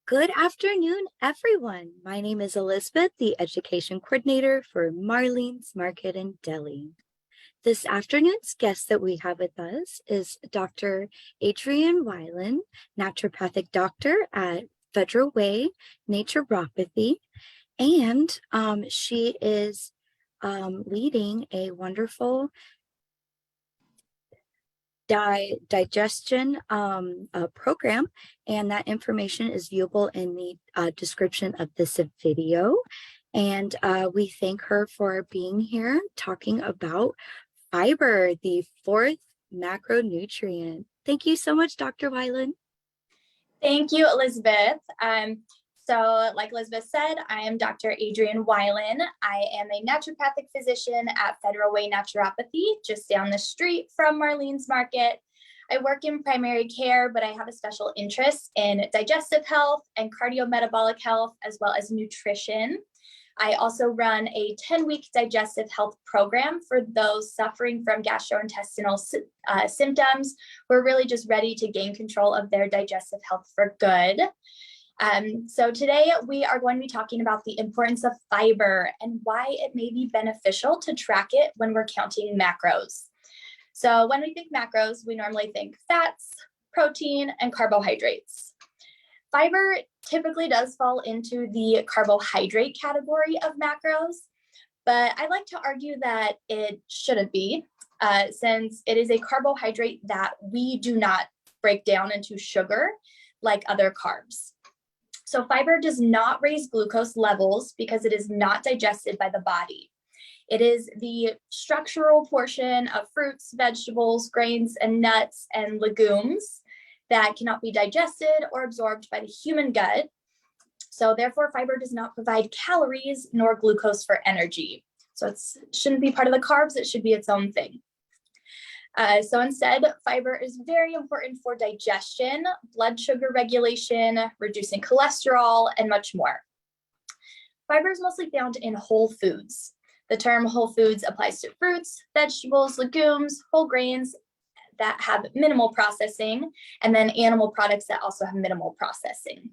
Good afternoon, everyone. My name is Elizabeth, the Education Coordinator for Marlene's Market and Deli. This afternoon's guest that we have with us is Dr. Adrienne Wilen, Naturopathic Doctor at Federal Way Naturopathy, and she is leading a wonderful digestion program, and that information is viewable in the description of this video. And we thank her for being here talking about fiber, the fourth macronutrient. Thank you so much, Dr. Wilen. Thank you, Elizabeth. So like Elizabeth said, I am Dr. Adrienne Wilen. I am a naturopathic physician at Federal Way Naturopathy, just down the street from Marlene's Market. I work in primary care, but I have a special interest in digestive health and cardiometabolic health, as well as nutrition. I also run a 10-week digestive health program for those suffering from gastrointestinal symptoms who are really just ready to gain control of their digestive health for good. So today we are going to be talking about the importance of fiber and why it may be beneficial to track it when we're counting macros. So when we think macros, we normally think fats, protein, and carbohydrates. Fiber typically does fall into the carbohydrate category of macros, but I like to argue that it shouldn't be, since it is a carbohydrate that we do not break down into sugar like other carbs. So fiber does not raise glucose levels because it is not digested by the body. It is the structural portion of fruits, vegetables, grains, and nuts and legumes that cannot be digested or absorbed by the human gut. So therefore, fiber does not provide calories nor glucose for energy. So it shouldn't be part of the carbs, it should be its own thing. So instead, fiber is very important for digestion, blood sugar regulation, reducing cholesterol, and much more. Fiber is mostly found in whole foods. The term whole foods applies to fruits, vegetables, legumes, whole grains that have minimal processing, and then animal products that also have minimal processing.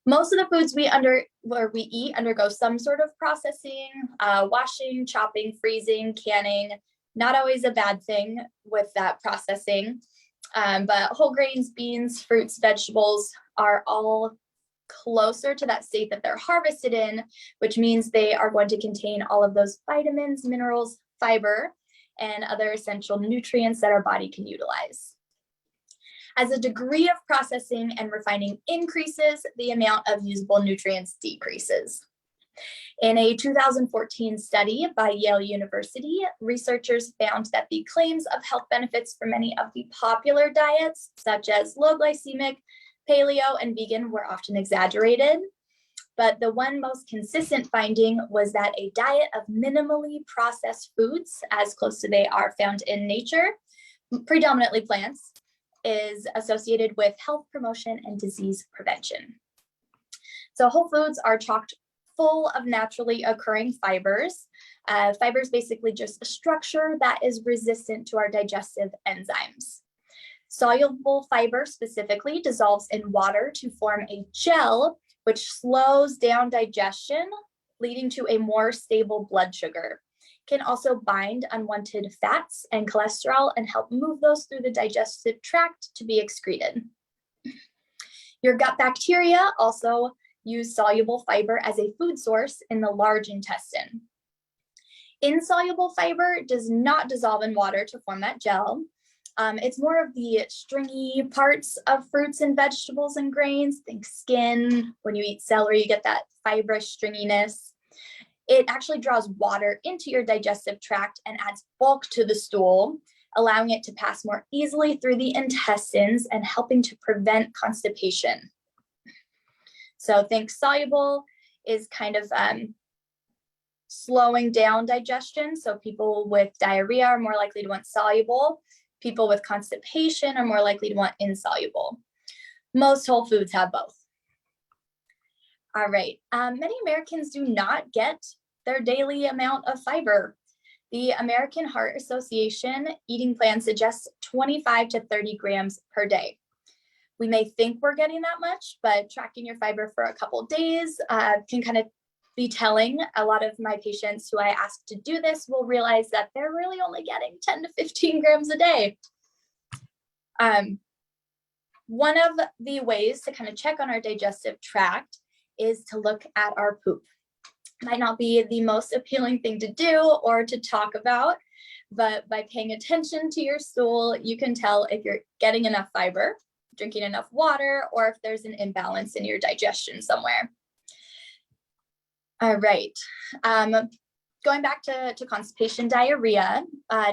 Most of the foods we eat undergo some sort of processing, washing, chopping, freezing, canning. Not always a bad thing with that processing, but whole grains, beans, fruits, vegetables are all closer to that state that they're harvested in, which means they are going to contain all of those vitamins, minerals, fiber, and other essential nutrients that our body can utilize. As the degree of processing and refining increases, the amount of usable nutrients decreases. In a 2014 study by Yale University, researchers found that the claims of health benefits for many of the popular diets, such as low glycemic, paleo, and vegan, were often exaggerated. But the one most consistent finding was that a diet of minimally processed foods, as close to they are found in nature, predominantly plants, is associated with health promotion and disease prevention. So whole foods are chocked full of naturally occurring fibers. Fiber is basically just a structure that is resistant to our digestive enzymes. Soluble fiber specifically dissolves in water to form a gel, which slows down digestion, leading to a more stable blood sugar. Can also bind unwanted fats and cholesterol and help move those through the digestive tract to be excreted. Your gut bacteria also use soluble fiber as a food source in the large intestine. Insoluble fiber does not dissolve in water to form that gel. It's more of the stringy parts of fruits and vegetables and grains. Think skin. When you eat celery, you get that fibrous stringiness. It actually draws water into your digestive tract and adds bulk to the stool, allowing it to pass more easily through the intestines and helping to prevent constipation. So think soluble is kind of slowing down digestion. So people with diarrhea are more likely to want soluble. People with constipation are more likely to want insoluble. Most whole foods have both. All right, many Americans do not get their daily amount of fiber. The American Heart Association eating plan suggests 25 to 30 grams per day. We may think we're getting that much, but tracking your fiber for a couple days can kind of be telling. A lot of my patients who I ask to do this will realize that they're really only getting 10 to 15 grams a day. One of the ways to kind of check on our digestive tract is to look at our poop. Might not be the most appealing thing to do or to talk about, but by paying attention to your stool, you can tell if you're getting enough fiber, drinking enough water, or if there's an imbalance in your digestion somewhere. All right. Going back to constipation diarrhea,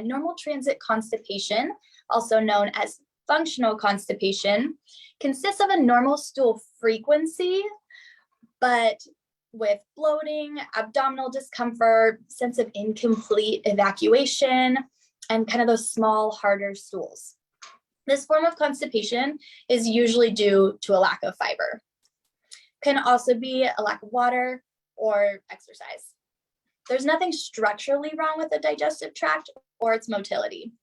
normal transit constipation, also known as functional constipation, consists of a normal stool frequency, but with bloating, abdominal discomfort, sense of incomplete evacuation, and kind of those small, harder stools. This form of constipation is usually due to a lack of fiber. Can also be a lack of water or exercise. There's nothing structurally wrong with the digestive tract or its motility.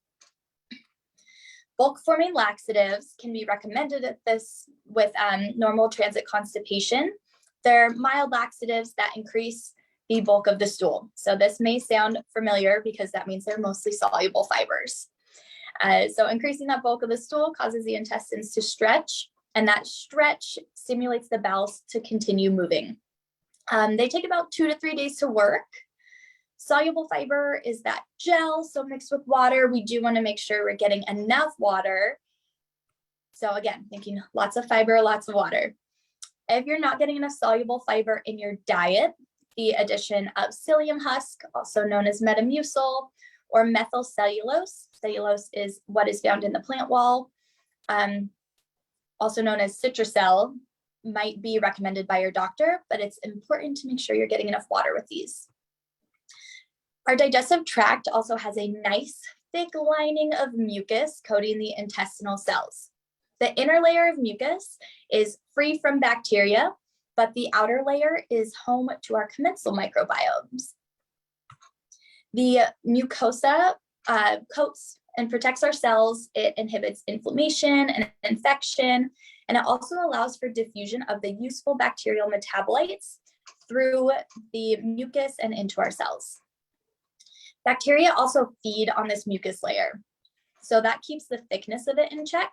Bulk-forming laxatives can be recommended at this with normal transit constipation. They're mild laxatives that increase the bulk of the stool. So this may sound familiar because that means they're mostly soluble fibers. So increasing that bulk of the stool causes the intestines to stretch, and that stretch stimulates the bowels to continue moving. They take about 2 to 3 days to work. Soluble fiber is that gel, so mixed with water, we do want to make sure we're getting enough water. So again, thinking lots of fiber, lots of water. If you're not getting enough soluble fiber in your diet, the addition of psyllium husk, also known as metamucil, or methyl cellulose. Cellulose is what is found in the plant wall, also known as citracel, might be recommended by your doctor, but it's important to make sure you're getting enough water with these. Our digestive tract also has a nice thick lining of mucus coating the intestinal cells. The inner layer of mucus is free from bacteria, but the outer layer is home to our commensal microbiomes. The mucosa coats and protects our cells. It inhibits inflammation and infection, and it also allows for diffusion of the useful bacterial metabolites through the mucus and into our cells. Bacteria also feed on this mucus layer, so that keeps the thickness of it in check.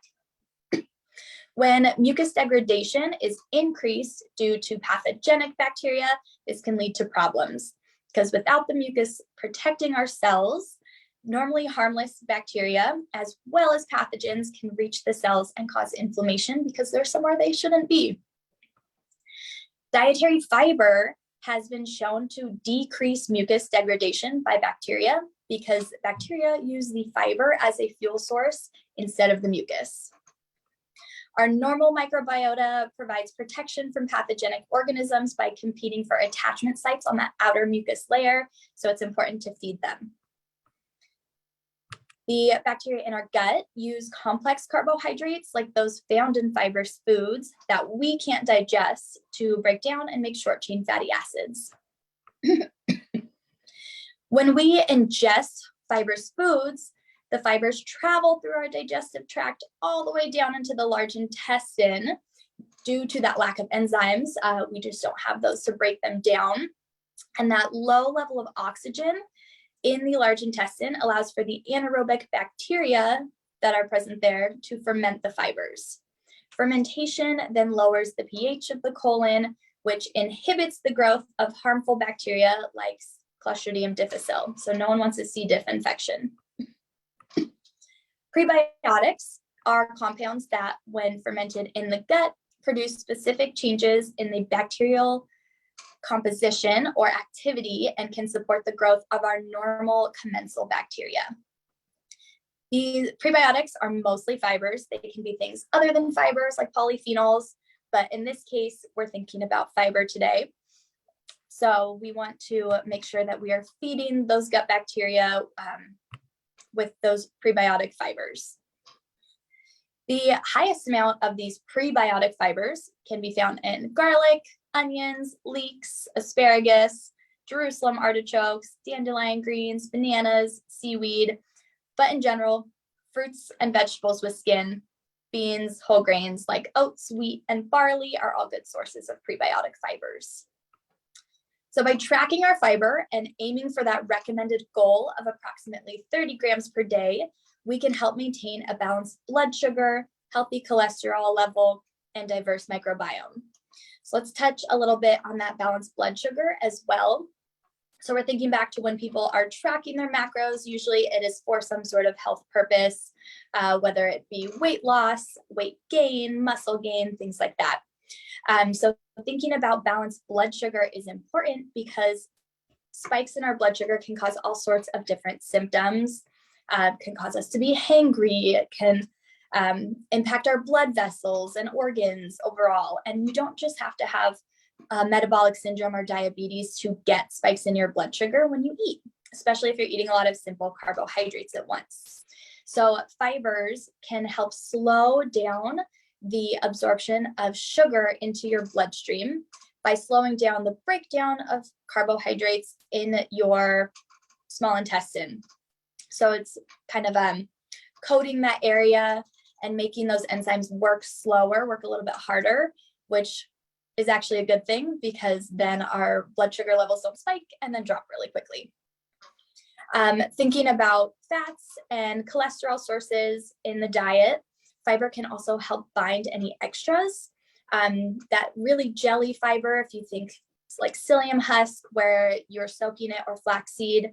When mucus degradation is increased due to pathogenic bacteria, this can lead to problems, because without the mucus protecting our cells, normally harmless bacteria as well as pathogens can reach the cells and cause inflammation because they're somewhere they shouldn't be. Dietary fiber has been shown to decrease mucus degradation by bacteria because bacteria use the fiber as a fuel source instead of the mucus. Our normal microbiota provides protection from pathogenic organisms by competing for attachment sites on that outer mucus layer, so it's important to feed them. The bacteria in our gut use complex carbohydrates like those found in fibrous foods that we can't digest to break down and make short-chain fatty acids. When we ingest fibrous foods, the fibers travel through our digestive tract all the way down into the large intestine. Due to that lack of enzymes, we just don't have those to break them down. And that low level of oxygen in the large intestine allows for the anaerobic bacteria that are present there to ferment the fibers. Fermentation then lowers the pH of the colon, which inhibits the growth of harmful bacteria like Clostridium difficile. So no one wants a C. diff infection. Prebiotics are compounds that, when fermented in the gut, produce specific changes in the bacterial composition or activity and can support the growth of our normal commensal bacteria. These prebiotics are mostly fibers. They can be things other than fibers like polyphenols, but in this case, we're thinking about fiber today. So we want to make sure that we are feeding those gut bacteria with those prebiotic fibers. The highest amount of these prebiotic fibers can be found in garlic, onions, leeks, asparagus, Jerusalem artichokes, dandelion greens, bananas, seaweed, but in general, fruits and vegetables with skin beans, whole grains like oats, wheat, and barley are all good sources of prebiotic fibers. So by tracking our fiber and aiming for that recommended goal of approximately 30 grams per day, we can help maintain a balanced blood sugar, healthy cholesterol level, and diverse microbiome. So let's touch a little bit on that balanced blood sugar as well. So we're thinking back to when people are tracking their macros, usually it is for some sort of health purpose, whether it be weight loss, weight gain, muscle gain, things like that. So thinking about balanced blood sugar is important because spikes in our blood sugar can cause all sorts of different symptoms, can cause us to be hangry, it can impact our blood vessels and organs overall. And you don't just have to have metabolic syndrome or diabetes to get spikes in your blood sugar when you eat, especially if you're eating a lot of simple carbohydrates at once. So fibers can help slow down the absorption of sugar into your bloodstream by slowing down the breakdown of carbohydrates in your small intestine. So it's kind of coating that area and making those enzymes work slower, work a little bit harder, which is actually a good thing because then our blood sugar levels don't spike and then drop really quickly. Thinking about fats and cholesterol sources in the diet, fiber can also help bind any extras. That really jelly fiber, if you think it's like psyllium husk where you're soaking it, or flaxseed,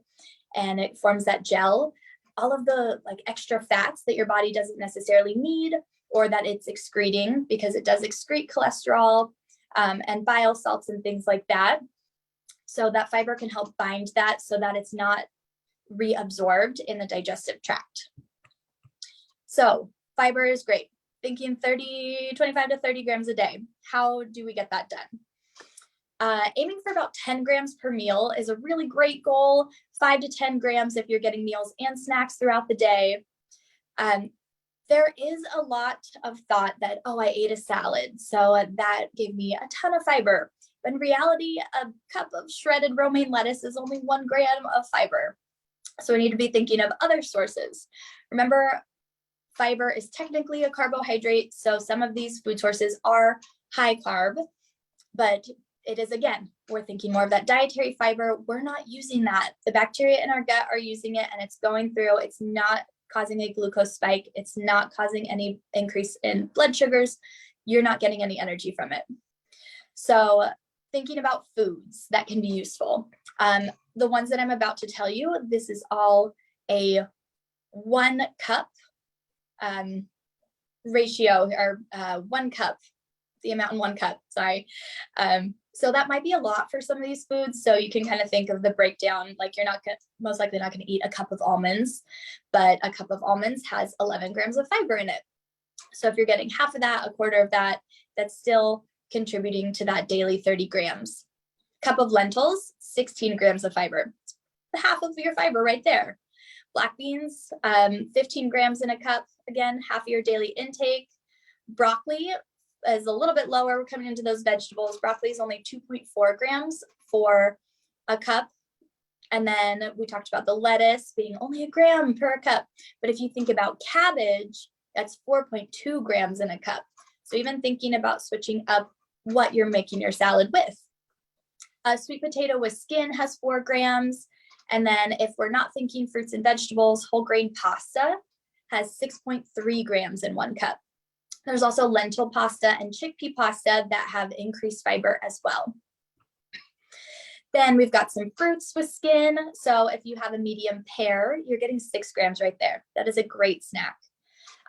and it forms that gel, all of the like extra fats that your body doesn't necessarily need or that it's excreting, because it does excrete cholesterol and bile salts and things like that. So that fiber can help bind that so that it's not reabsorbed in the digestive tract. So fiber is great. Thinking 25 to 30 grams a day. How do we get that done? Aiming for about 10 grams per meal is a really great goal. 5 to 10 grams if you're getting meals and snacks throughout the day. There is a lot of thought that, oh, I ate a salad, so that gave me a ton of fiber. But in reality, a cup of shredded romaine lettuce is only 1 gram of fiber. So we need to be thinking of other sources. Remember, fiber is technically a carbohydrate, so some of these food sources are high carb, but it is, again, we're thinking more of that dietary fiber. We're not using that. The bacteria in our gut are using it and it's going through. It's not causing a glucose spike. It's not causing any increase in blood sugars. You're not getting any energy from it. So thinking about foods that can be useful. The ones that I'm about to tell you, this is all a 1 cup ratio, or 1 cup, the amount in 1 cup, sorry. So that might be a lot for some of these foods. So you can kind of think of the breakdown, like you're most likely not gonna eat a cup of almonds, but a cup of almonds has 11 grams of fiber in it. So if you're getting half of that, a quarter of that, that's still contributing to that daily 30 grams. Cup of lentils, 16 grams of fiber. It's half of your fiber right there. Black beans, 15 grams in a cup. Again, half of your daily intake. Broccoli is a little bit lower. We're coming into those vegetables. Broccoli is only 2.4 grams for a cup. And then we talked about the lettuce being only 1 gram per cup. But if you think about cabbage, that's 4.2 grams in a cup. So even thinking about switching up what you're making your salad with. A sweet potato with skin has 4 grams. And then if we're not thinking fruits and vegetables, whole grain pasta has 6.3 grams in 1 cup. There's also lentil pasta and chickpea pasta that have increased fiber as well. Then we've got some fruits with skin. So if you have a medium pear, you're getting 6 grams right there. That is a great snack.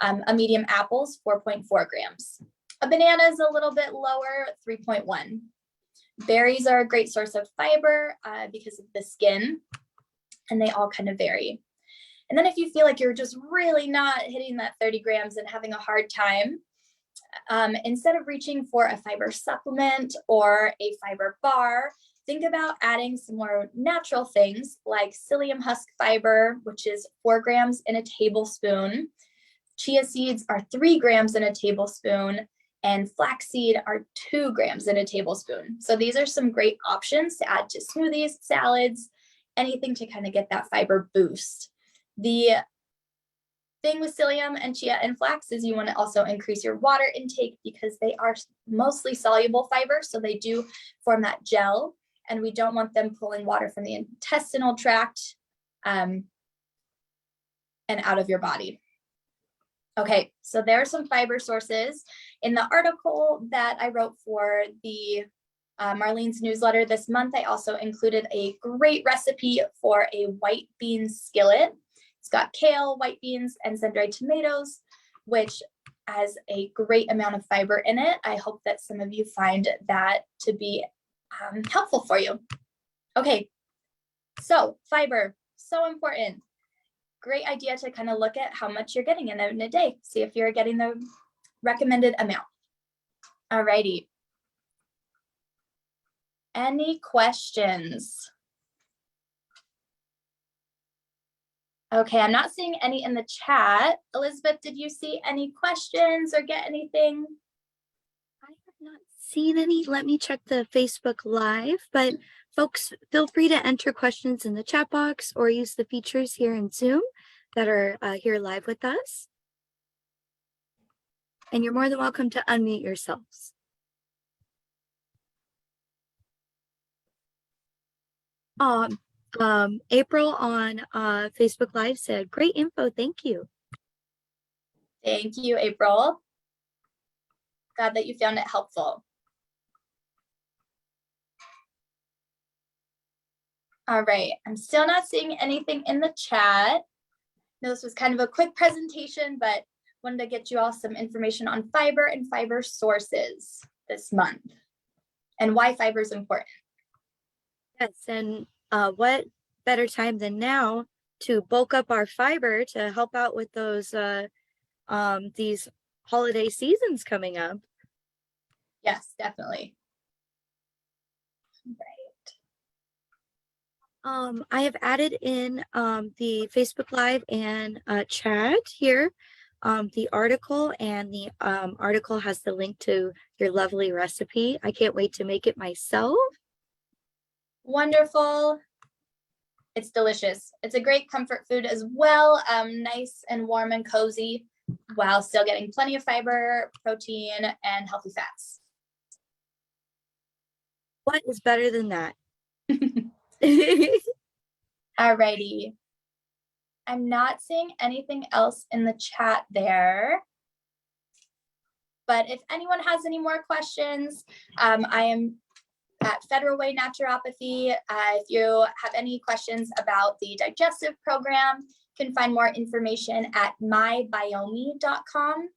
A medium apple is 4.4 grams. A banana is a little bit lower, 3.1. Berries are a great source of fiber because of the skin, and they all kind of vary. And then if you feel like you're just really not hitting that 30 grams and having a hard time, instead of reaching for a fiber supplement or a fiber bar, think about adding some more natural things like psyllium husk fiber, which is 4 grams in a tablespoon. Chia seeds are 3 grams in a tablespoon, and flaxseed are 2 grams in a tablespoon. So these are some great options to add to smoothies, salads, anything to kind of get that fiber boost. The thing with psyllium and chia and flax is you want to also increase your water intake because they are mostly soluble fiber. So they do form that gel, and we don't want them pulling water from the intestinal tract and out of your body. Okay, so there are some fiber sources. In the article that I wrote for the Marlene's newsletter this month, I also included a great recipe for a white bean skillet. It's got kale, white beans, and sun-dried tomatoes, which has a great amount of fiber in it. I hope that some of you find that to be helpful for you. Okay, so fiber, so important. Great idea to kind of look at how much you're getting in a day. See if you're getting the recommended amount. Alrighty. Any questions? Okay, I'm not seeing any in the chat. Elizabeth, did you see any questions or get anything? I have not seen any. Let me check the Facebook Live, but folks, feel free to enter questions in the chat box or use the features here in Zoom that are here live with us. And you're more than welcome to unmute yourselves. April on Facebook Live said, great info, thank you. Thank you, April. Glad that you found it helpful. All right, I'm still not seeing anything in the chat. Now, this was kind of a quick presentation, but wanted to get you all some information on fiber and fiber sources this month and why fiber is important. Yes, and what better time than now to bulk up our fiber to help out with those these holiday seasons coming up. Yes, definitely. Right. I have added in the Facebook Live and chat here the article, and the article has the link to your lovely recipe. I can't wait to make it myself. Wonderful. It's delicious. It's a great comfort food as well. Nice and warm and cozy while still getting plenty of fiber, protein, and healthy fats. What is better than that? Alrighty. I'm not seeing anything else in the chat there. But if anyone has any more questions, I am at Federal Way Naturopathy. If you have any questions about the digestive program, you can find more information at mybiomi.com.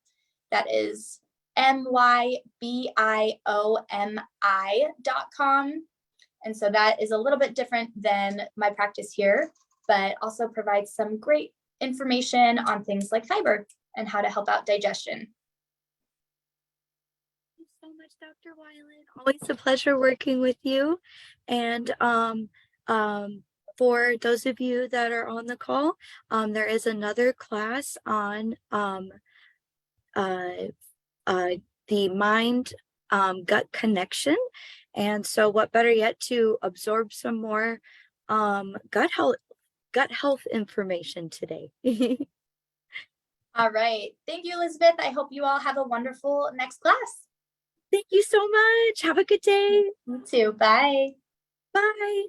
That is mybiomi.com. And so that is a little bit different than my practice here, but also provides some great information on things like fiber and how to help out digestion. Thank you so much, Dr. Wilen. Always a pleasure working with you. And for those of you that are on the call, there is another class on the mind gut connection. And so what better yet to absorb some more gut health information today. All right. Thank you, Elizabeth. I hope you all have a wonderful next class. Thank you so much. Have a good day. You too. Bye. Bye.